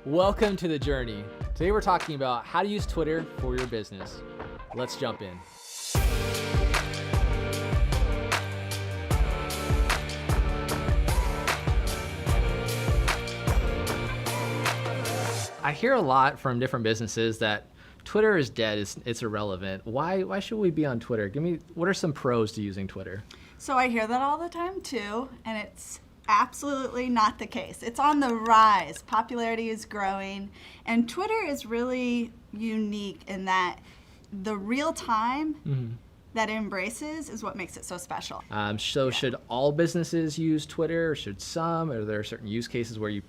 Welcome to The Journey. Today we're talking about how to use Twitter for your business. Let's jump in. I hear a lot from different businesses that Twitter is dead, it's irrelevant. Why should we be on Twitter? What are some pros to using Twitter? So I hear that all the time too, and it's absolutely not the case. It's on the rise. Popularity is growing, and Twitter is really unique in that the real time that it embraces is what makes it so special. Should all businesses use Twitter, or should some? Are there certain use cases where you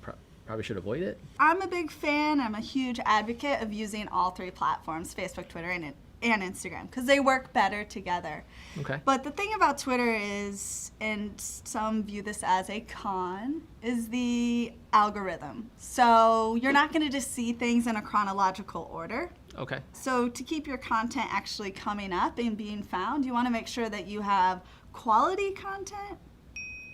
probably should avoid it? I'm a big fan, I'm a huge advocate of using all three platforms, Facebook, Twitter, and Instagram, because they work better together. Okay. But the thing about Twitter is, and some view this as a con, is the algorithm. So you're not going to just see things in a chronological order. Okay. So to keep your content actually coming up and being found, you want to make sure that you have quality content,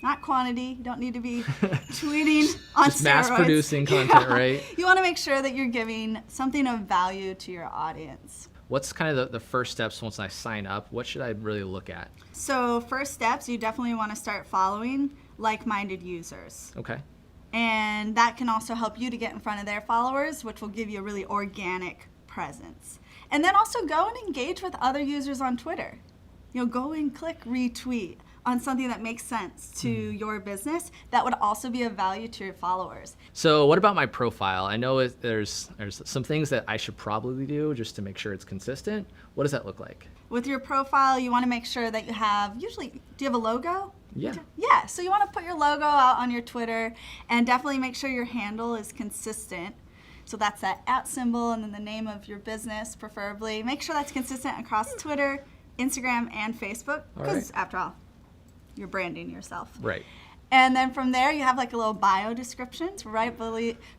not quantity. You don't need to be tweeting on Just steroids. mass producing content, right? You want to make sure that you're giving something of value to your audience. What's kind of the first steps once I sign up? What should I really look at? So first steps, you definitely want to start following like-minded users. Okay. And that can also help you to get in front of their followers, which will give you a really organic presence. And then also go and engage with other users on Twitter. Go and click retweet on something that makes sense to your business that would also be of value to your followers. So what about my profile? I know there's some things that I should probably do just to make sure it's consistent. What does that look like? With your profile, you want to make sure that you have, do you have a logo? Yeah. Yeah, so you want to put your logo out on your Twitter and definitely make sure your handle is consistent. So that's that @ symbol and then the name of your business, preferably. Make sure that's consistent across Twitter, Instagram, and Facebook, because after all, you're branding yourself. Right. And then from there, you have like a little bio description right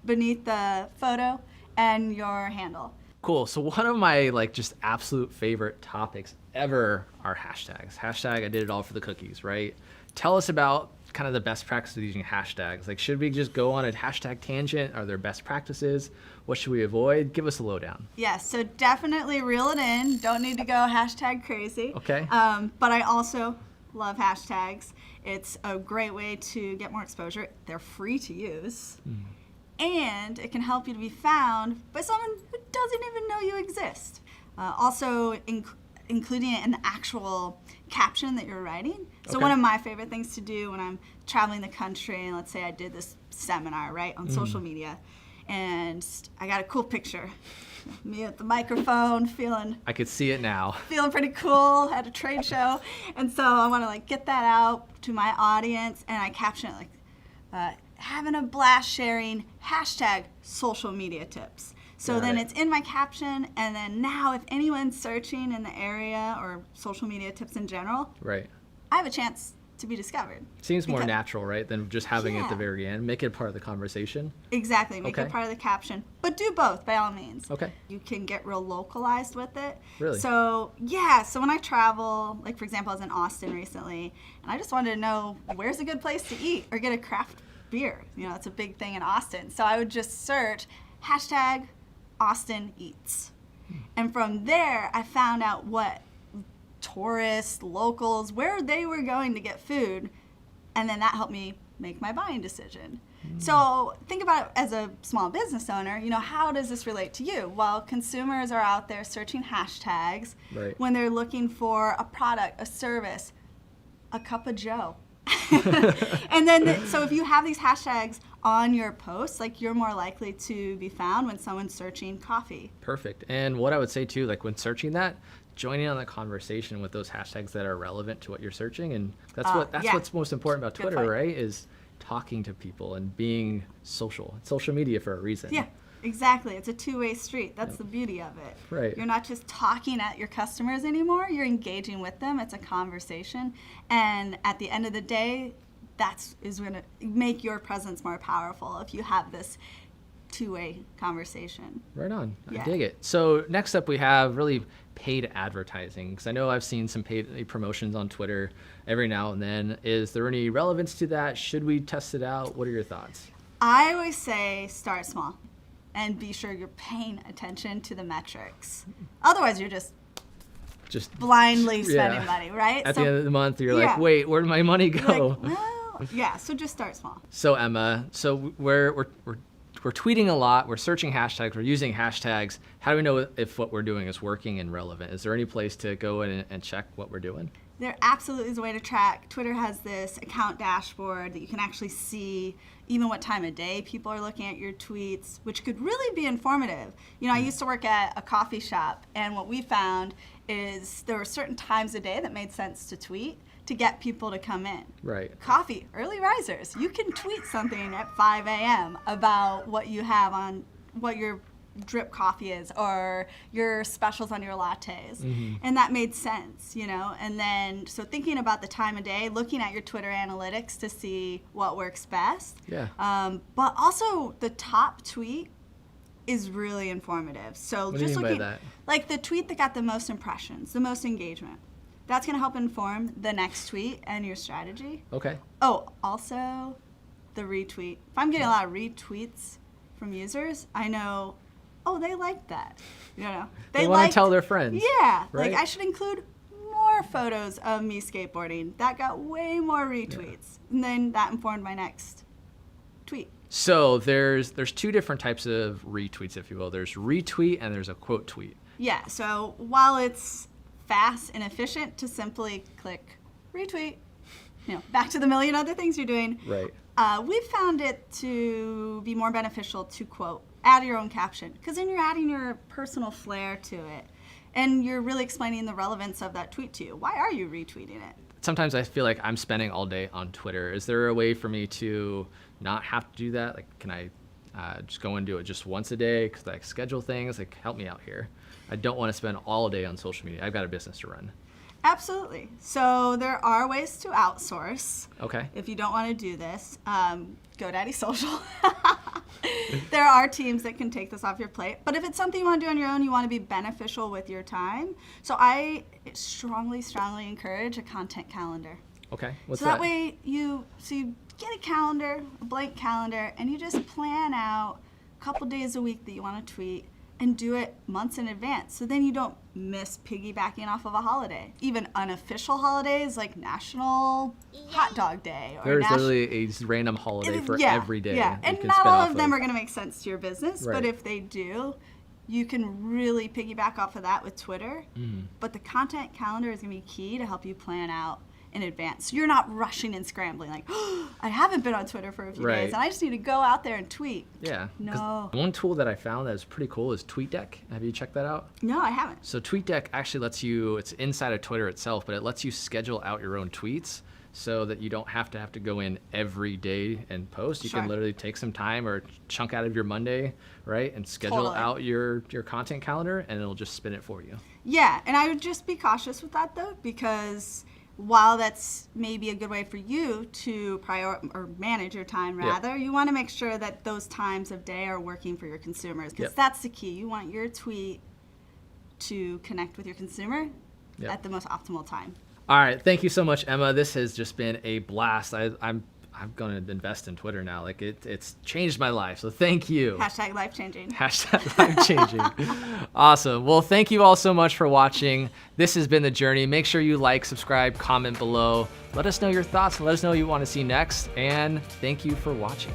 beneath the photo and your handle. Cool. So one of my just absolute favorite topics ever are hashtags. Hashtag, I did it all for the cookies, right? Tell us about kind of the best practices using hashtags. Should we just go on a hashtag tangent? Are there best practices? What should we avoid? Give us a lowdown. Yes, so definitely reel it in. Don't need to go hashtag crazy. Okay. But I also love hashtags. It's a great way to get more exposure. They're free to use. And it can help you to be found by someone who doesn't even know you exist. Also, including it in the actual caption that you're writing. So one of my favorite things to do when I'm traveling the country, and let's say I did this seminar, right, on social media, and I got a cool picture. Me at the microphone, I could see it now. feeling pretty cool at a trade show. And so I want to get that out to my audience, and I caption it having a blast sharing hashtag social media tips. So then it's in my caption, and then now if anyone's searching in the area or social media tips in general, Right. I have a chance to be discovered. Seems more natural, right, than just having it at the very end. Make it part of the conversation. Exactly, make it part of the caption. But do both, by all means. Okay. You can get real localized with it. Really? So, yeah, so when I travel, for example, I was in Austin recently, and I just wanted to know where's a good place to eat or get a craft beer. It's a big thing in Austin. So I would just search hashtag Austin Eats. And from there, I found out what tourists, locals, where they were going to get food, and then that helped me make my buying decision. So think about it as a small business owner, how does this relate to you? Well, consumers are out there searching hashtags when they're looking for a product, a service, a cup of joe. And then, so if you have these hashtags on your posts, you're more likely to be found when someone's searching coffee. Perfect. And what I would say too, when searching that, joining on the conversation with those hashtags that are relevant to what you're searching. And that's what's most important about Twitter, right? Is talking to people and being social. It's social media for a reason. Yeah, exactly. It's a two-way street. That's the beauty of it. Right. You're not just talking at your customers anymore. You're engaging with them. It's a conversation. And at the end of the day, is going to make your presence more powerful if you have this two-way conversation. Right on. Yeah. I dig it. So next up we have really paid advertising, because I know I've seen some paid promotions on Twitter every now and then. Is there any relevance to that? Should we test it out? What are your thoughts? I always say start small. and be sure you're paying attention to the metrics. Otherwise, you're just blindly spending money, right? At the end of the month, you're Yeah. like, wait, where did my money go? Like, well, yeah, so just start small. So Emma, so we're tweeting a lot, we're searching hashtags, we're using hashtags. How do we know if what we're doing is working and relevant? Is there any place to go in and check what we're doing? There absolutely is a way to track. Twitter has this account dashboard that you can actually see even what time of day people are looking at your tweets, which could really be informative. You know, I used to work at a coffee shop, and what we found is there were certain times a day that made sense to tweet to get people to come in. Right. Coffee, early risers. You can tweet something at 5 a.m. about what you have on, what your drip coffee is, or your specials on your lattes. And that made sense, you know? And then, so thinking about the time of day, looking at your Twitter analytics to see what works best. Yeah. But also the top tweet is really informative. So What do you just mean by looking, that? like the tweet that got the most impressions, the most engagement. That's gonna help inform the next tweet and your strategy. Okay. Oh, also the retweet. If I'm getting a lot of retweets from users, I know, oh, they like that. You know, They want to liked- tell their friends. Yeah, right? like I should include more photos of me skateboarding. That got way more retweets, and then that informed my next tweet. So there's two different types of retweets, if you will. There's retweet and there's a quote tweet. Yeah. So while it's fast and efficient to simply click retweet, you know, back to the million other things you're doing. Right. We found it to be more beneficial to quote, add your own caption, because then you're adding your personal flair to it, and you're really explaining the relevance of that tweet to you. Why are you retweeting it? Sometimes I feel like I'm spending all day on Twitter. Is there a way for me to not have to do that? Like, can I just go and do it just once a day? Because I schedule things. Like, help me out here. I don't want to spend all day on social media. I've got a business to run. Absolutely. So there are ways to outsource. Okay. If you don't want to do this, GoDaddy Social. There are teams that can take this off your plate. But if it's something you want to do on your own, you want to be beneficial with your time. So I strongly, strongly encourage a content calendar. Okay. What's So that way you get a calendar, a blank calendar, and you just plan out a couple days a week that you want to tweet and do it months in advance. So then you don't miss piggybacking off of a holiday. Even unofficial holidays like National Hot Dog Day. Or There's literally a random holiday for every day. Yeah, you and can not spin all off of them are going to make sense to your business, Right. but if they do, you can really piggyback off of that with Twitter. But the content calendar is going to be key to help you plan out in advance. So you're not rushing and scrambling like, oh, I haven't been on Twitter for a few Right. days and I just need to go out there and tweet. Yeah. 'Cause No. One tool that I found that is pretty cool is TweetDeck. Have you checked that out? No, I haven't. So TweetDeck actually lets you, it's inside of Twitter itself, but it lets you schedule out your own tweets so that you don't have to go in every day and post. You Sure. can literally take some time or chunk out of your Monday, right, and schedule Totally. out your content calendar, and it'll just spin it for you. Yeah, and I would just be cautious with that though, because while that's maybe a good way for you to manage your time rather, you want to make sure that those times of day are working for your consumers, because that's the key. You want your tweet to connect with your consumer at the most optimal time. All right, thank you so much, Emma. This has just been a blast. I'm going to invest in Twitter now. Like it's changed my life. So thank you. Hashtag life changing. Hashtag life changing. Awesome. Well, thank you all so much for watching. This has been The Journey. Make sure you like, subscribe, comment below. Let us know your thoughts. Let us know what you want to see next. And thank you for watching.